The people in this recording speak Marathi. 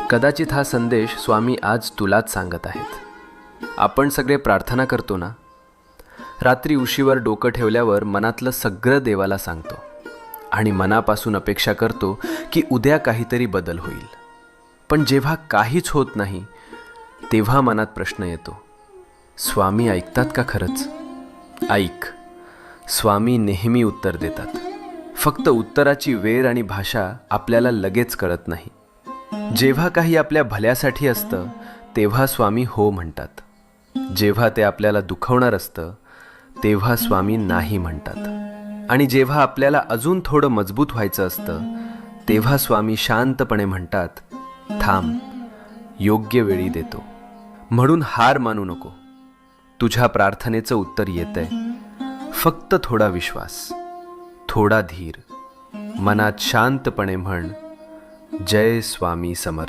कदाचित हा संदेश स्वामी आज तुलाच सांगत आहेत. आपण सगळे प्रार्थना करतो ना, रात्री उशीवर डोकं ठेवल्यावर मनातलं सगळं देवाला सांगतो आणि मनापासून अपेक्षा करतो की उद्या काहीतरी बदल होईल. पण जेव्हा काहीच होत नाही तेव्हा मनात प्रश्न येतो, स्वामी ऐकतात का खरंच? ऐक, स्वामी नेहमी उत्तर देतात. फक्त उत्तराची वेळ आणि भाषा आपल्याला लगेच कळत नाही. जेव्हा काही आपल्या भल्यासाठी असतं तेव्हा स्वामी हो म्हणतात. जेव्हा ते आपल्याला दुखवणार असतं तेव्हा स्वामी नाही म्हणतात. आणि जेव्हा आपल्याला अजून थोडं मजबूत व्हायचं असतं तेव्हा स्वामी शांतपणे म्हणतात, थांब, योग्य वेळी देतो. म्हणून हार मानू नको. तुझ्या प्रार्थनेचं उत्तर येतंय. फक्त थोडा विश्वास, थोडा धीर. मनात शांतपणे म्हण, जय स्वामी समर्थ.